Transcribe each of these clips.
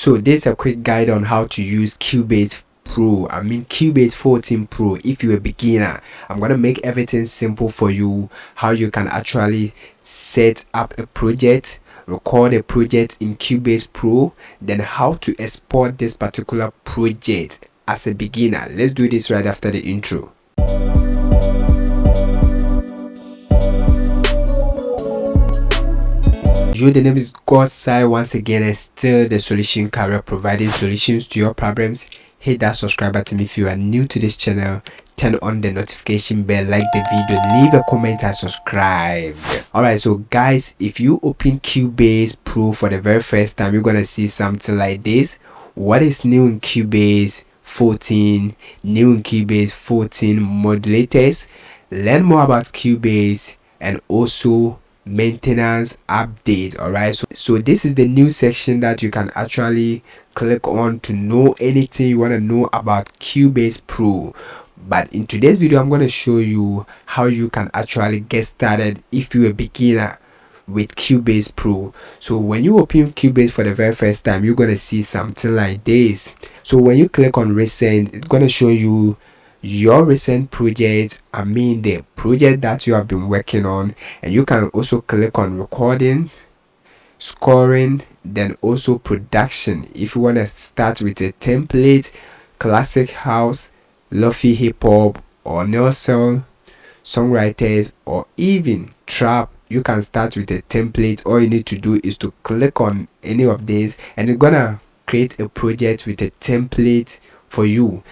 So this is a quick guide on how to use Cubase Pro. I mean Cubase 14 Pro. If you're a beginner, I'm gonna make everything simple for you. How you can actually set up a project, record a project in Cubase Pro, then how to export this particular project as a beginner. Let's do this right after the intro. Yo, the name is Godside once again, and still the solution career, providing solutions to your problems. Hit that subscribe button if you are new to this channel, turn on the notification bell, like the video, leave a comment and subscribe. Alright, so guys, if you open Cubase Pro for the very first time, you're gonna see something like this. What is new in Cubase 14? New in Cubase 14 modulators. Learn more about Cubase and also maintenance update. Alright, so this is the new section that you can actually click on to know anything you want to know about Cubase Pro. But in today's video, I'm going to show you how you can actually get started if you're a beginner with Cubase Pro. So when you open Cubase for the very first time, you're going to see something like this. So when you click on recent, it's going to show you your recent project, I mean the project that you have been working on, and you can also click on recording, scoring, then also production. If you want to start with a template, classic house, lofi hip hop, or neo-soul songwriters, or even trap, you can start with a template. All you need to do is to click on any of these and it's gonna create a project with a template for you.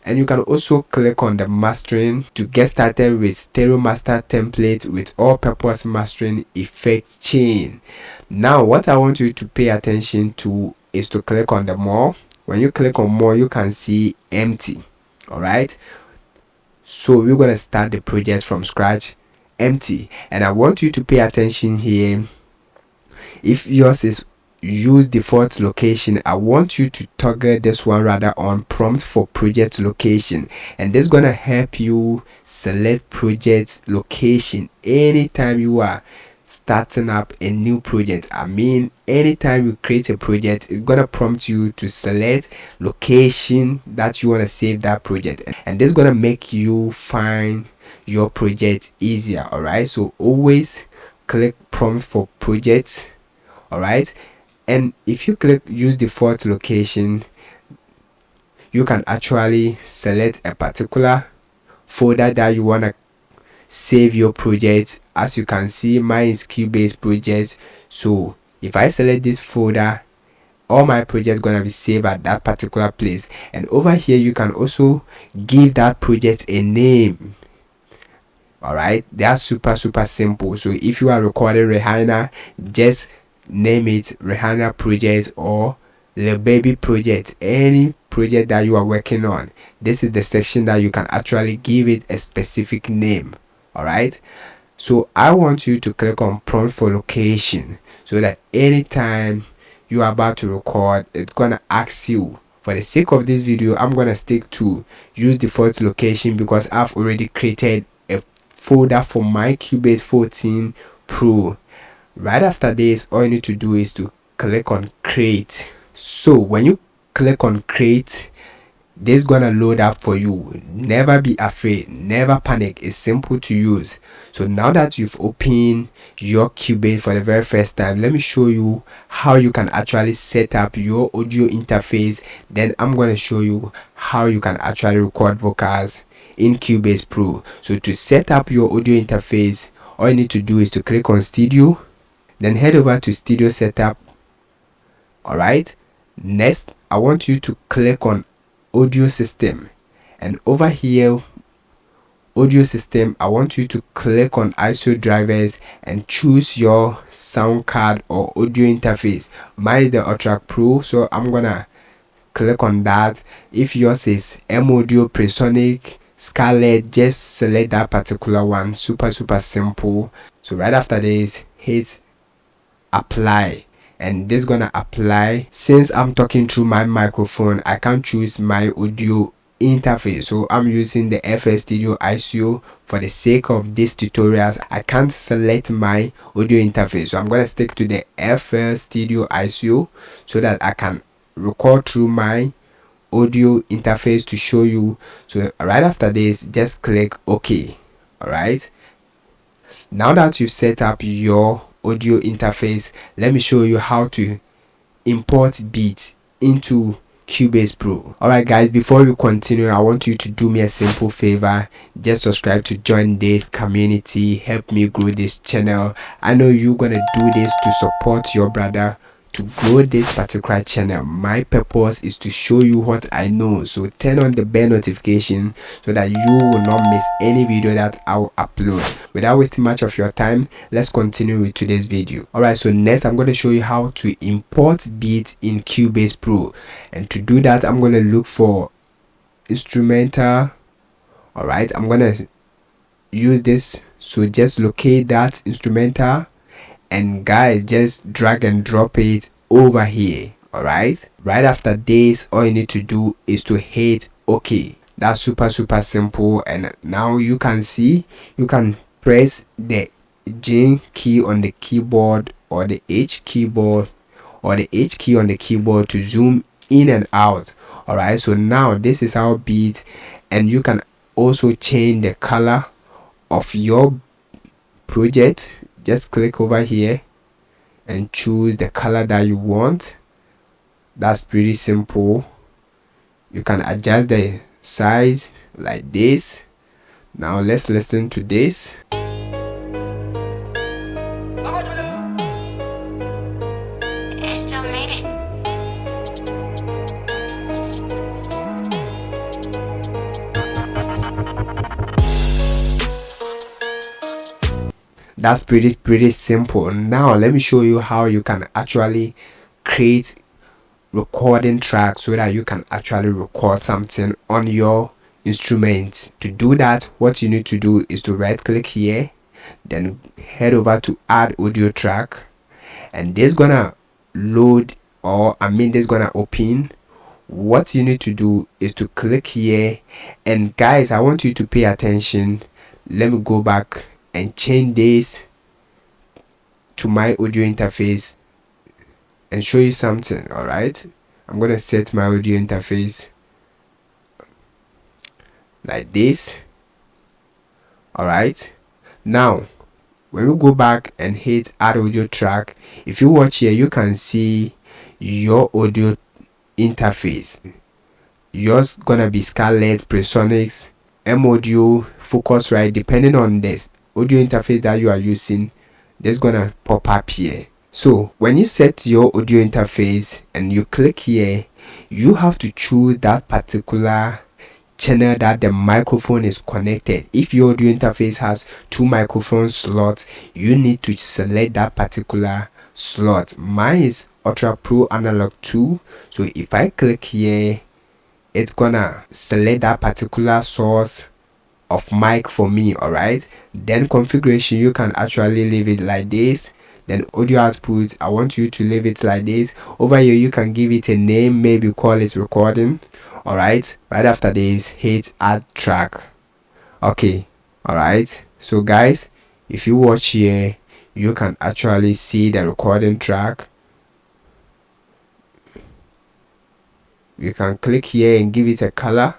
And you can also click on the mastering to get started with stereo master template with all-purpose mastering effect chain. Now what I want you to pay attention to is to click on the more. When you click on more, you can see empty. All right, so we're gonna start the project from scratch, empty. And I want you to pay attention here. If yours is use default location, I want you to toggle this one rather on prompt for project location, and this is gonna help you select project location anytime you are starting up a new project. I mean anytime you create a project, it's gonna prompt you to select location that you want to save that project, and this is gonna make you find your project easier. All right, so always click prompt for project. All right, and if you click use default location, you can actually select a particular folder that you want to save your project. As you can see, mine is Cubase project. So if I select this folder, all my projects gonna be saved at that particular place. And over here, you can also give that project a name. All right, that's super simple. So if you are recording Rihanna, just name it Rihanna project or Lil Baby project, any project that you are working on. This is the section that you can actually give it a specific name. All right, so I want you to click on prompt for location so that anytime you are about to record, it's gonna ask you. For the sake of this video, I'm gonna stick to use default location because I've already created a folder for my Cubase 14 Pro. Right after this, all you need to do is to click on create. So when you click on create, this is gonna load up for you. Never be afraid, never panic. It's simple to use. So now that you've opened your Cubase for the very first time, let me show you how you can actually set up your audio interface. Then I'm gonna show you how you can actually record vocals in Cubase Pro. So to set up your audio interface, all you need to do is to click on studio, then head over to studio setup. All right, next I want you to click on audio system, and over here audio system, I want you to click on ISO drivers and choose your sound card or audio interface. Mine is the Ultra Pro, so I'm gonna click on that. If yours is M Audio, Presonic, Scarlett, just select that particular one. Super simple. So right after this, hit apply, and this is gonna apply. Since I'm talking through my microphone, I can't choose my audio interface, so I'm using the FL Studio ISO. For the sake of this tutorials, I can't select my audio interface, so I'm gonna stick to the FL Studio ISO so that I can record through my audio interface to show you. So right after this, just click OK. All right, now that you've set up your audio interface, let me show you how to import beats into Cubase Pro. Alright guys, before we continue, I want you to do me a simple favor. Just subscribe to join this community, help me grow this channel. I know you're gonna do this to support your brother to grow this particular channel. My purpose is to show you what I know, so turn on the bell notification so that you will not miss any video that I'll upload. Without wasting much of your time, let's continue with today's video. Alright, so next I'm going to show you how to import beats in Cubase Pro, and to do that I'm going to look for instrumental. Alright, I'm going to use this, so just locate that instrumental, and guys, just drag and drop it over here. All right, right after this, all you need to do is to hit OK. That's super simple. And now you can see, you can press the J key on the keyboard or the H keyboard or the H key on the keyboard to zoom in and out. All right, so now this is our beat, and you can also change the color of your project. Just click over here and choose the color that you want. That's pretty simple. You can adjust the size like this. Now let's listen to this. That's pretty simple. Now let me show you how you can actually create recording tracks so that you can actually record something on your instrument. To do that, what you need to do is to right click here, then head over to add audio track, and this gonna load, or this gonna open. What you need to do is to click here, and guys, I want you to pay attention. Let me go back and change this to my audio interface and show you something. All right, I'm gonna set my audio interface like this. All right, now when we go back and hit add audio track, if you watch here, you can see your audio interface. Yours gonna be Scarlett, Presonix, M Audio, Focusrite, depending on this audio interface that you are using. This gonna pop up here. So when you set your audio interface and you click here, you have to choose that particular channel that the microphone is connected. If your audio interface has 2 microphone slots, you need to select that particular slot. Mine is Ultra Pro Analog 2, so if I click here, it's gonna select that particular source of mic for me. All right, then configuration, you can actually leave it like this. Then audio output, I want you to leave it like this. Over here you can give it a name, maybe call it recording. All right, right after this, hit add track. Okay, all right, so guys, if you watch here, you can actually see the recording track. You can click here and give it a color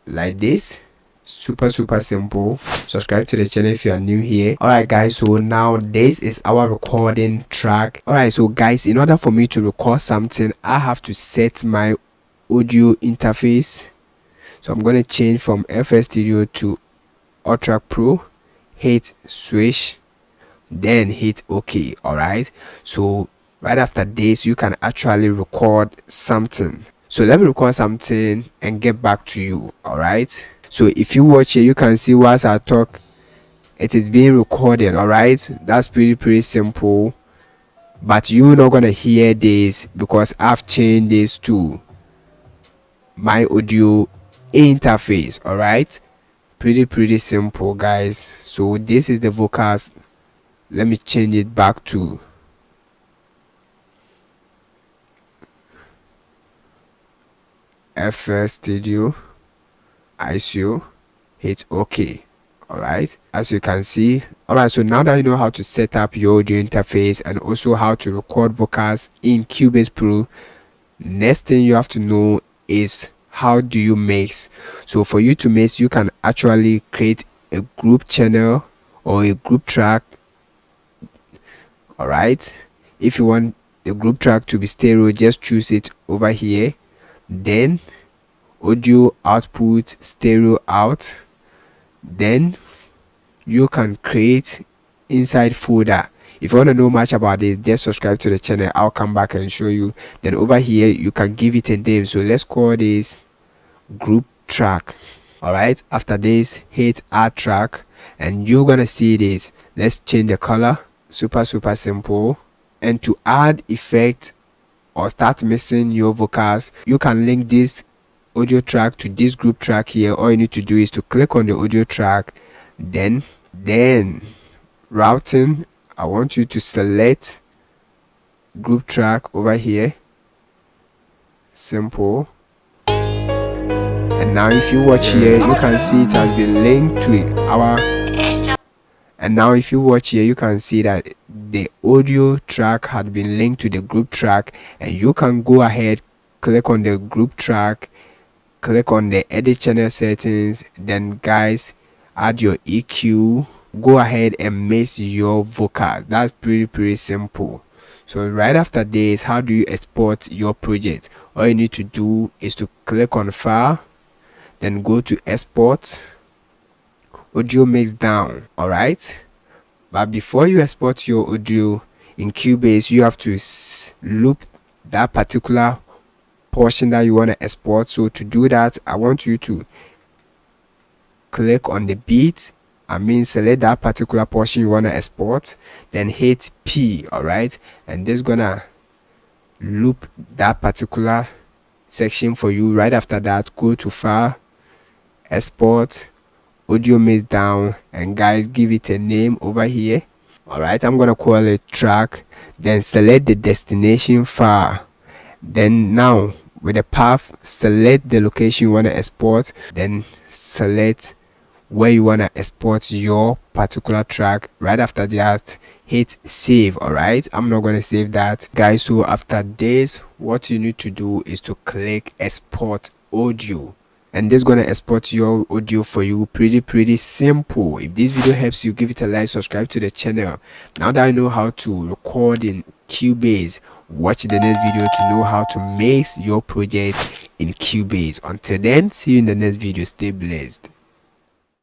like this. Super simple. Subscribe to the channel if you are new here. All right guys, so now this is our recording track. All right, so guys, in order for me to record something, I have to set my audio interface. So I'm going to change from FL Studio to Ultra Pro, hit switch, then hit OK. All right, so right after this, you can actually record something. So let me record something and get back to you. All right, so if you watch here, you can see whilst I talk, it is being recorded. All right, that's pretty simple, but you're not gonna hear this because I've changed this to my audio interface. All right, pretty simple guys. So this is the vocals. Let me change it back to FL Studio, ISO, hit OK. All right, as you can see. All right, so now that you know how to set up your audio interface and also how to record vocals in Cubase Pro, Next thing you have to know is how do you mix. So for you to mix, you can actually create a group channel or a group track. All right, if you want the group track to be stereo, just choose it over here. Then audio output stereo out. Then you can create inside folder. If you want to know much about this, just subscribe to the channel. I'll come back and show you. Then over here you can give it a name. So let's call this group track. All right, after this, hit add track and you're gonna see this. Let's change the color. Super simple. And to add effect or start mixing your vocals, you can link this audio track to this group track here. All you need to do is to click on the audio track, then routing, I want you to select group track over here. Simple. And now if you watch here, you can see it has been linked to our, and now if you watch here, you can see that the audio track had been linked to the group track. And you can go ahead, click on the group track, click on the edit channel settings, then guys, add your EQ, go ahead and mix your vocals. That's pretty simple. So right after this, how do you export your project? All you need to do is to click on file, then go to export, audio mix down. All right, but before you export your audio in Cubase, you have to loop that particular portion that you want to export. So to do that, I want you to click on the beat, select that particular portion you want to export, then hit P. All right, and this is gonna loop that particular section for you. Right after that, go to file, export, audio mix down, and guys, give it a name over here. All right, I'm gonna call it track, then select the destination file. Then now with the path, select the location you want to export, then select where you want to export your particular track. Right after that, hit save. All right, I'm not going to save that, guys. So after this, what you need to do is to click export audio, and this is going to export your audio for you. Pretty simple. If this video helps you, give it a like, subscribe to the channel. Now that I know how to record in Cubase, watch the next video to know how to mix your project in Cubase. Until then, see you in the next video. Stay blessed.